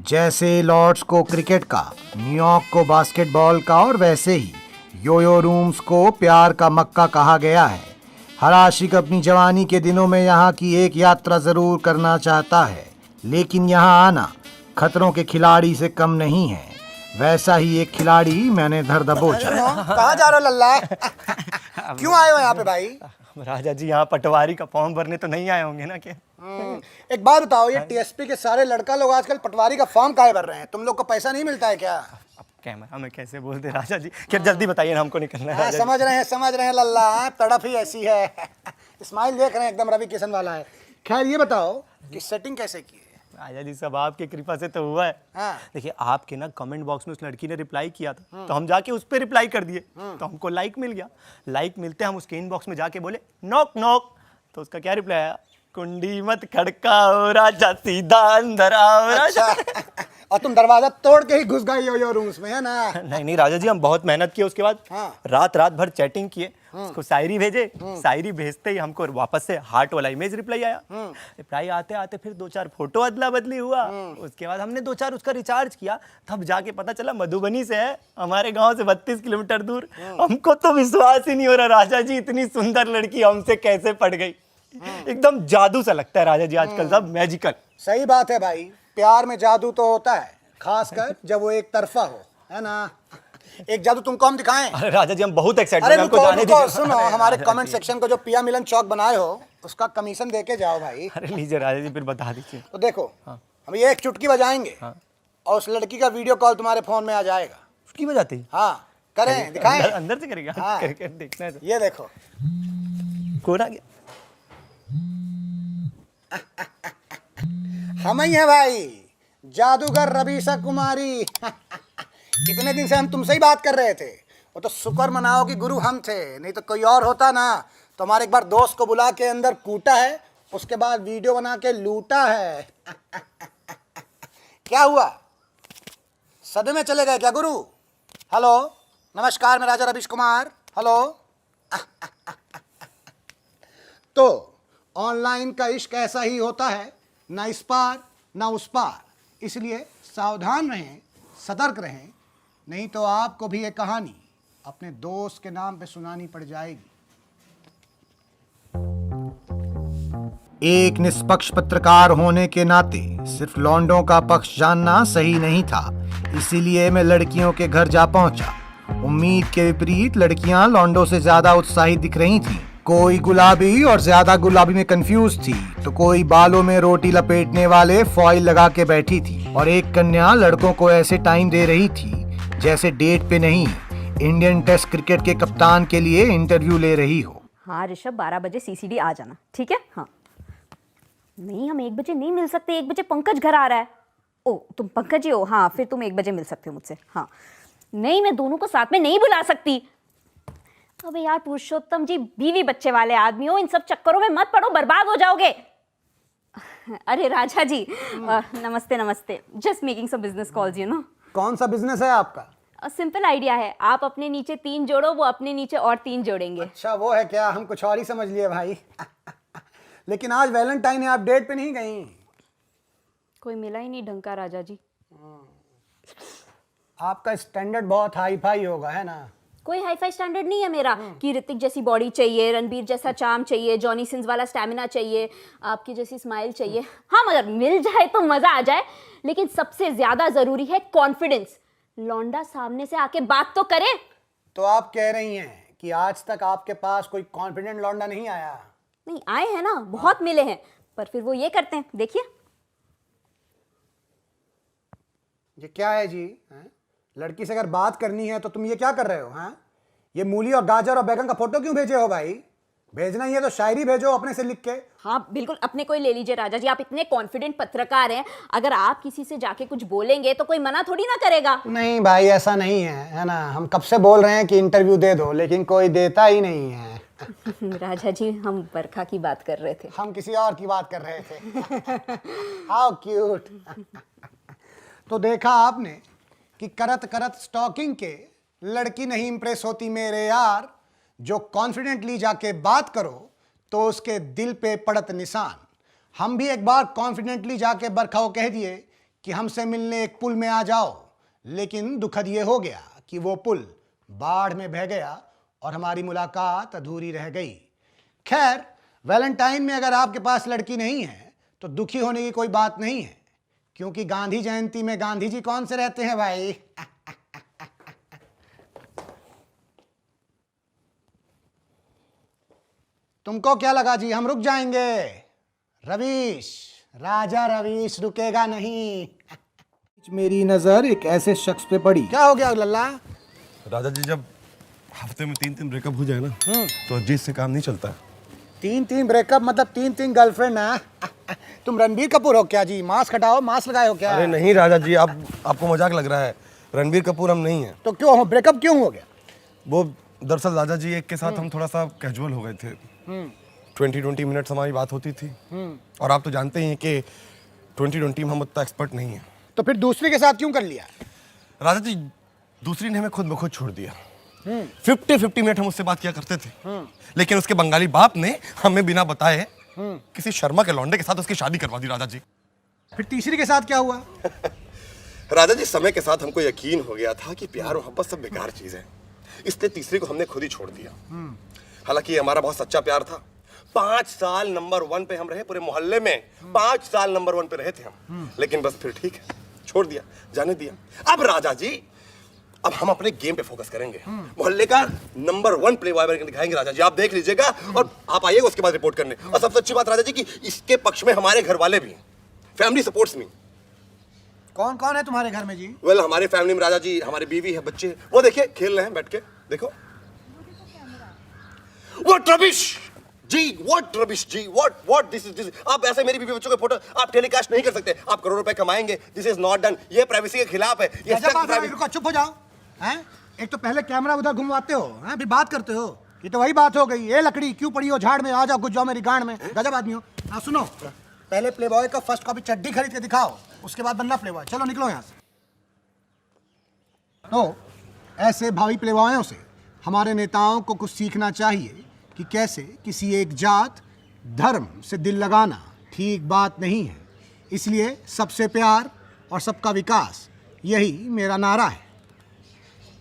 जैसे लॉर्ड्स को क्रिकेट का, न्यूयॉर्क को बास्केटबॉल का और वैसे ही योयो रूम्स को प्यार का मक्का कहा गया है। हर आशिक अपनी जवानी के दिनों में यहाँ की एक यात्रा जरूर करना चाहता है, लेकिन यहाँ आना खतरों के खिलाड़ी से कम नहीं है। वैसा ही एक खिलाड़ी मैंने धर दबोचा। कहाँ जा रहे हो लल्ला? क्यों आए हो यहाँ पे भाई? राजा जी यहाँ पटवारी का फॉर्म भरने तो नहीं आए होंगे ना क्या? एक बात बताओ, ये टीएसपी के सारे लड़का लोग आजकल पटवारी का फॉर्म काहे भर रहे हैं? तुम लोग को पैसा नहीं मिलता है क्या? अब कैमरा में कैसे बोलते राजा जी? क्या जल्दी बताइए ना, हमको निकलना है। समझ रहे हैं लल्ला, तड़प ही ऐसी है। स्माइल देख रहे हैं, एकदम रवि किशन वाला है। खैर ये बताओ कि सेटिंग कैसे की है? राजा जी सब आपकी कृपा से तो हुआ है। हाँ। देखिए आपके ना कमेंट बॉक्स में उस लड़की ने रिप्लाई किया था, तो हम जाके उस पर रिप्लाई कर दिए, तो हमको लाइक मिल गया। लाइक मिलते हम उसके इनबॉक्स में जाके बोले नॉक नॉक, तो उसका क्या रिप्लाई आया? कुंडी मत खड़काओ राजा, सीधा अंदर आओ राजा। अच्छा। और तुम दरवाजा तोड़ के ही घुस गए यो रूम्स में, है ना? नहीं राजा जी, हम बहुत मेहनत किए। उसके बाद हाँ। रात भर चैटिंग किए, उसको शायरी भेजे। शायरी भेजते ही हमको वापस से हार्ट वाला इमेज रिप्लाई आया। रिप्लाई आते आते फिर 2-4 फोटो अदला बदली हुआ। उसके बाद हमने 2-4 उसका रिचार्ज किया, तब जाके पता चला मधुबनी से है, हमारे गांव से 32 किलोमीटर दूर। हमको तो विश्वास ही नहीं हो रहा राजा जी, इतनी सुंदर लड़की हमसे कैसे पड़ गई। एकदम जादू सा लगता है राजा जी, आजकल सब मैजिकल। सही बात है भाई, प्यार में जादू तो होता है, खासकर जब वो एक तरफा हो, है ना? एक जादू तुमको हम दिखाएं? अरे राजा जी हम बहुत एक्साइटेड अरे हैं, हमको रुको जाने रुको, दीजिए। सुनो, अरे हमारे राजा कमेंट जी। सेक्शन को जो पिया मिलन चौक बनाए हो, उसका कमीशन दे के जाओ भाई। अरे लीजिए राजा जी, फिर बता दीजिए। तो देखो, हम ये एक चुटकी बजाएंगे और उस लड़की का वीडियो कॉल तुम्हारे फोन में आ जाएगा। उसकी बजाती? हाँ, करें, दिखाएं? अंदर से करेगा? हाँ। करके देखना है तो। ये देखो। कौन आ गया? हम ही हैं भाई, जादूगर रवीशा कुमारी। इतने दिन से हम तुमसे ही बात कर रहे थे। वो तो शुक्र मनाओ कि गुरु हम थे, नहीं तो कोई और होता ना तो हमारे एक बार दोस्त को बुला के अंदर कूटा है, उसके बाद वीडियो बना के लूटा है। क्या हुआ, सदमे में चले गए क्या गुरु? हेलो, नमस्कार, मैं राजा रवीश कुमार। हेलो। तो ऑनलाइन का इश्क ऐसा ही होता है, ना इस पार ना उस पार। इसलिए सावधान रहें, सतर्क रहें, नहीं तो आपको भी ये कहानी अपने दोस्त के नाम पे सुनानी पड़ जाएगी। एक निष्पक्ष पत्रकार होने के नाते सिर्फ लौंडों का पक्ष जानना सही नहीं था, इसीलिए मैं लड़कियों के घर जा पहुंचा। उम्मीद के विपरीत लड़कियां लौंडों से ज्यादा उत्साहित दिख रही थीं। कोई गुलाबी और ज्यादा गुलाबी में कंफ्यूज थी, तो कोई बालों में रोटी लपेटने वाले फॉइल लगा के बैठी थी, और एक कन्या लड़कों को ऐसे टाइम दे रही थी जैसे डेट पे नहीं, इंडियन टेस्ट क्रिकेट के कप्तान के लिए इंटरव्यू ले रही हो। हाँ ऋषभ, 12 बजे सीसीडी आ जाना, ठीक है? हाँ। नहीं, हम 1 बजे नहीं मिल सकते, 1 बजे पंकज घर आ रहा है। ओ, तुम पंकज ही हो? हाँ, फिर तुम 1 बजे मिल सकते हो मुझसे। हाँ। नहीं, मैं दोनों को साथ में नहीं बुला सकती। अबे यार पुरुषोत्तम जी, बीवी बच्चे वाले आदमी हो, इन सब चक्करों में मत पड़ो, बर्बाद हो जाओगे। अरे राजा जी, नमस्ते नमस्ते। Just making some business calls, you know. कौन सा बिजनेस है आपका? सिंपल आइडिया है, आप अपने नीचे 3 जोड़ो, वो अपने नीचे और 3 जोड़ेंगे। अच्छा वो है क्या? हम कुछ और ही समझ लिए भाई। लेकिन आज वैलेंटाइन है, आप डेट पे नहीं गई? कोई मिला ही नहीं ढंग का राजा जी। आपका स्टैंडर्ड बहुत हाई फाई होगा, है ना? कोई हाई फाई स्टैंडर्ड नहीं है मेरा कि ऋतिक जैसी बॉडी चाहिए, रणबीर जैसा चार्म चाहिए, जॉनी सिंस वाला स्टैमिना चाहिए, आपकी जैसी स्माइल चाहिए। हाँ, मगर मिल जाए तो मजा आ जाए, लेकिन सबसे ज्यादा जरूरी है कॉन्फिडेंस। लौंडा सामने से आके बात तो करे। तो आप कह रही हैं कि आज तक आपके पास कोई कॉन्फिडेंट लौंडा नहीं आया? नहीं आए हैं ना, बहुत मिले हैं, पर फिर वो ये करते हैं, देखिए। ये क्या है जी? हैं? लड़की से अगर बात करनी है तो तुम ये क्या कर रहे हो? हैं? ये मूली और गाजर और बैगन का फोटो क्यों भेजे हो भाई? भेजना ही है तो शायरी भेजो अपने से लिख के। हाँ बिल्कुल, अपने को ही ले लीजिए राजा जी, आप इतने कॉन्फिडेंट पत्रकार हैं, अगर आप किसी से जाके कुछ बोलेंगे तो कोई मना थोड़ी ना करेगा। नहीं भाई, ऐसा नहीं है ना? हम कब से बोल रहे हैं कि इंटरव्यू दे दो, लेकिन कोई देता ही नहीं है। राजा जी, हम बरखा की बात कर रहे थे। हम किसी और की बात कर रहे थे। How cute. तो देखा आपने कि करत करत स्टॉकिंग के लड़की नहीं इंप्रेस होती मेरे यार। जो कॉन्फिडेंटली जाके बात करो तो उसके दिल पे पड़त निशान। हम भी एक बार कॉन्फिडेंटली जाके बरखा को कह दिए कि हमसे मिलने एक पुल में आ जाओ, लेकिन दुखद ये हो गया कि वो पुल बाढ़ में बह गया और हमारी मुलाकात अधूरी रह गई। खैर, वैलेंटाइन में अगर आपके पास लड़की नहीं है तो दुखी होने की कोई बात नहीं है, क्योंकि गांधी जयंती में गांधी जी कौन से रहते हैं भाई। तुमको क्या लगा जी हम रुक जाएंगे? रवीश, राजा रवीश रुकेगा नहीं। मेरी नजर एक ऐसे शख्स पे पड़ी। क्या हो गया लल्ला? राजा जी, जब हफ्ते में 3 ब्रेकअप हो जाए ना तो अजीत से काम नहीं चलता। 3 ब्रेकअप मतलब 3 गर्लफ्रेंड है? तुम रणबीर कपूर हो क्या जी? मास्क हटाओ, मास्क लगाए हो क्या? अरे नहीं राजा जी, आपको मजाक लग रहा है। रणबीर कपूर हम नहीं हैं। तो क्यों हो? ब्रेकअप क्यों हो गया? वो दरअसल राजा जी, एक के साथ हम थोड़ा सा कैजुअल हो गए थे। 20 मिनट्स हमारी बात होती थी, और आप तो जानते ही हैं कि 20 में हम उतना एक्सपर्ट नहीं हैं। तो फिर दूसरी के साथ क्यों कर लिया? राजा जी, दूसरी ने हमें खुद ब खुद छोड़ दिया। 50 मिनट हम उससे बात किया करते थे, लेकिन उसके बंगाली बाप ने हमें बिना बताए किसी शर्मा के लौंडे के साथ उसकी शादी करवा दी। राजा जी, फिर तीसरी के साथ क्या हुआ? राजा जी, समय के साथ हमको यकीन हो गया था कि प्यार और मोहब्बत सब बेकार चीज है, इसलिए तीसरी को हमने खुद ही छोड़ दिया। हालांकि ये हमारा बहुत सच्चा प्यार था। 5 साल नंबर 1 पे हम रहे, पूरे मोहल्ले में 5 साल नंबर 1 पे रहे थे हम। लेकिन बस फिर ठीक है, छोड़ दिया, जाने दिया। अब राजा जी, अब हम अपने गेम पे फोकस करेंगे। मोहल्ले का नंबर 1 प्ले बॉय बनकर दिखाएंगे राजा जी, आप देख लीजिएगा, और आप आइएगा उसके बाद रिपोर्ट करने। और सबसे अच्छी बात राजा जी कि इसके पक्ष में हमारे घर वाले भी हैं, फैमिली सपोर्ट्स मी। कौन कौन है तुम्हारे घर में जी? वेल, हमारे फैमिली में राजा जी, हमारी बीवी है, बच्चे, वो देखिए खेल रहे हैं बैठ के, देखो। व्हाट रबिश जी, व्हाट रबिश जी, व्हाट दिस इज। आप ऐसे मेरी बीवी बच्चों के फोटो आप टेलीकास्ट नहीं कर सकते। आप करोड़ों रुपए कमाएंगे, दिस इज नॉट डन। ये प्राइवेसी के खिलाफ है। ये ऐसा बात है, रुको, चुप हो जाओ। हैं? एक तो पहले कैमरा उधर घुमवाते हो, हैं? फिर बात करते हो। ये तो वही बात हो गई। ये लकड़ी क्यों पड़ी हो झाड़ में? आ जाओ, घुस जाओ मेरी गांड में। गजब आदमी हो। हाँ सुनो, पहले प्लेबॉय का फर्स्ट कॉपी चड्डी खरीद के दिखाओ, उसके बाद बनना प्लेबॉय। चलो निकलो यहाँ से। तो ऐसे भावी प्लेबॉयों से हमारे नेताओं को कुछ सीखना चाहिए कि कैसे किसी एक जात धर्म से दिल लगाना ठीक बात नहीं है। इसलिए सबसे प्यार और सबका विकास, यही मेरा नारा है।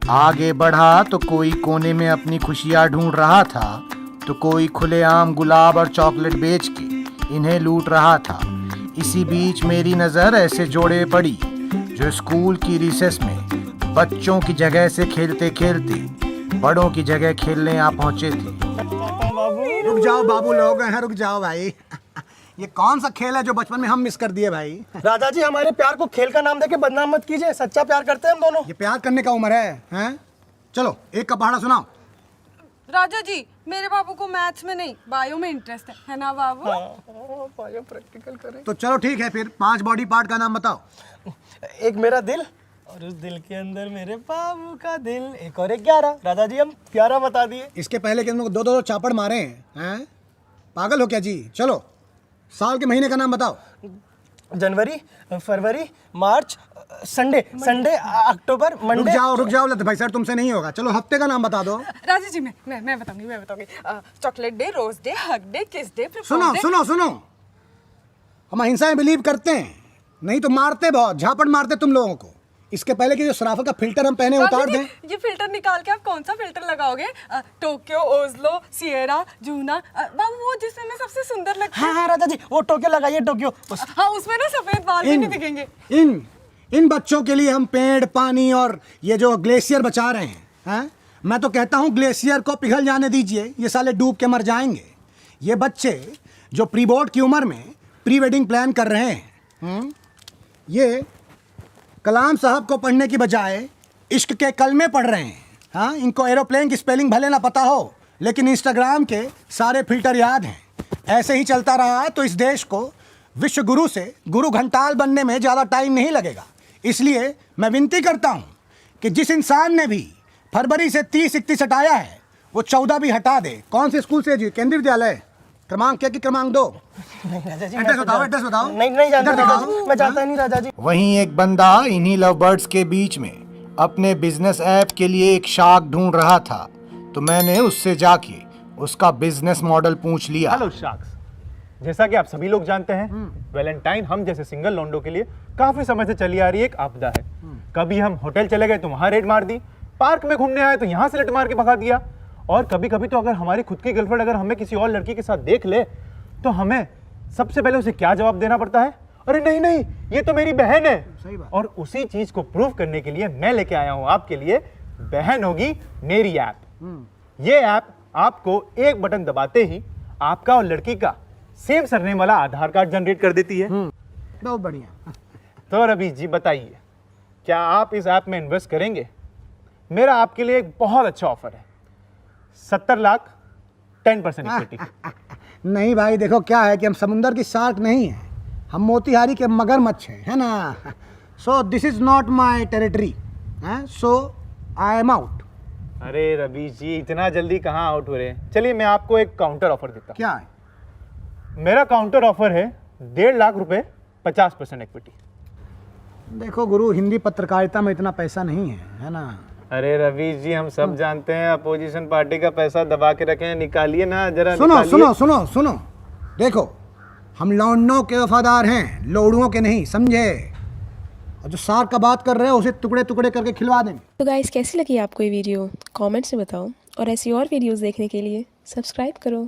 आगे बढ़ा तो कोई कोने में अपनी खुशियाँ ढूंढ रहा था, तो कोई खुलेआम गुलाब और चॉकलेट बेच के इन्हें लूट रहा था। इसी बीच मेरी नज़र ऐसे जोड़े पड़ी जो स्कूल की रिसेस में बच्चों की जगह से खेलते खेलते बड़ों की जगह खेलने आ पहुंचे थे। रुक जाओ बाबू लोग हैं, रुक जाओ भाई। ये कौन सा खेल है जो बचपन में हम मिस कर दिए भाई? राजा जी, हमारे प्यार को खेल का नाम देके बदनाम मत कीजिए। सच्चा प्यार करते हैं हम दोनों। ये प्यार करने का उम्र है, हैं? चलो एक का पहाड़ा सुनाओ। राजा जी, मेरे बाबू को मैथ्स में नहीं बायो में इंटरेस्ट है ना बाबू? बायो प्रैक्टिकल करें। तो चलो ठीक है, फिर 5 बॉडी पार्ट का नाम बताओ। एक मेरा दिल, और उस दिल के अंदर मेरे बाबू का दिल, एक और 11। राजा जी, हम 11 बता दिए। इसके पहले कि तुम 2-2 चापड़ मारे हैं? पागल हो क्या जी? चलो साल के महीने का नाम बताओ। जनवरी, फरवरी, मार्च, संडे, अक्टूबर, मंडे। रुक जाओ भाई सर, तुमसे नहीं होगा। चलो हफ्ते का नाम बता दो। राजा जी, मैं बताऊंगी। Chocolate day, rose day, hug day, kiss day, सुनो, हम अहिंसा में बिलीव करते हैं, नहीं तो मारते बहुत, झापड़ मारते तुम लोगों को। इसके पहले कि जो सराफा का फिल्टर हम पहने उतार दें। ये फिल्टर निकाल के आप कौन सा फिल्टर लगाओगे? टोक्यो, ओस्लो, सिएरा, जूना, बाबू वो जिसमें मैं सबसे सुंदर लगती हूँ। हाँ राजा जी, वो टोक्यो लगाइए, टोक्यो। हाँ, उसमें ना सफेद बाल भी नहीं दिखेंगे। इन बच्चों के लिए हम पेड़, पानी और ये जो ग्लेशियर बचा रहे हैं। मैं तो कहता हूँ ग्लेशियर को पिघल जाने दीजिए, ये साले डूब के मर जाएंगे। ये बच्चे जो प्री बोर्ड की उम्र में प्री वेडिंग प्लान कर रहे हैं, ये कलाम साहब को पढ़ने की बजाय इश्क के कलमे पढ़ रहे हैं। हाँ, इनको एरोप्लेन की स्पेलिंग भले ना पता हो, लेकिन इंस्टाग्राम के सारे फिल्टर याद हैं। ऐसे ही चलता रहा तो इस देश को विश्व गुरु से गुरु घंटाल बनने में ज़्यादा टाइम नहीं लगेगा। इसलिए मैं विनती करता हूँ कि जिस इंसान ने भी फरवरी से 30-31 हटाया है, वो 14 भी हटा दे। कौन से स्कूल से जी? केंद्रीय विद्यालय। क्रमांक क्या कि क्रमांक 2? एड्रेस बताओ। नहीं जानता राजा जी, मैं जानता नहीं राजा जी। वहीं एक बंदा इन्हीं लव बर्ड्स के बीच में अपने बिजनेस ऐप के लिए एक शार्क ढूंढ रहा था, तो मैंने उससे जाके उसका बिजनेस मॉडल पूछ लिया। हेलो शार्क्स, जैसा कि आप सभी लोग जानते हैं, वैलेंटाइन हम जैसे सिंगल लॉन्डो के लिए काफी समय से चली आ रही एक आपदा है। कभी हम होटल चले गए तो वहां रेड मार दी, पार्क में घूमने आए तो यहाँ से रट मार के भगा दिया, और कभी कभी तो अगर हमारी खुद की गर्लफ्रेंड अगर हमें किसी और लड़की के साथ देख ले तो हमें सबसे पहले उसे क्या जवाब देना पड़ता है? अरे नहीं नहीं, ये तो मेरी बहन है। सही बात। और उसी चीज को प्रूव करने के लिए मैं लेके आया हूं आपके लिए बहन होगी मेरी ऐप। ये ऐप आपको एक बटन दबाते ही आपका और लड़की का सेम सरनेम वाला आधार कार्ड जनरेट कर देती है। बहुत बढ़िया। तो रवि जी बताइए, क्या आप इस ऐप में इन्वेस्ट करेंगे? मेरा आपके लिए एक बहुत अच्छा ऑफर है, 70 लाख 10% इक्विटी। नहीं भाई, देखो क्या है कि हम समुंदर की शार्क नहीं हैं, हम मोतिहारी के मगरमच्छ हैं, है ना। So this is not my territory, so I am out. अरे रवि जी, इतना जल्दी कहाँ आउट हो रहे हैं? चलिए मैं आपको एक काउंटर ऑफर देता हूँ। क्या है? मेरा काउंटर ऑफर है 1.5 लाख रुपए 50% इक्विटी। देखो गुरु, हिंदी पत्रकारिता में इतना पैसा नहीं है ना। अरे रवि जी, हम सब जानते हैं अपोजिशन पार्टी का पैसा दबा के रखे हैं, निकालिए ना जरा। सुनो निकालिए। सुनो सुनो सुनो, देखो हम लौंडों के वफादार हैं, लोड़ुओं के नहीं, समझे। और जो सार का बात कर रहे हो उसे टुकड़े टुकड़े करके खिलवा देंगे। तो गाइस, कैसी लगी आपको ये वीडियो? कमेंट्स में बताओ, और ऐसी और वीडियोस देखने के लिए सब्सक्राइब करो।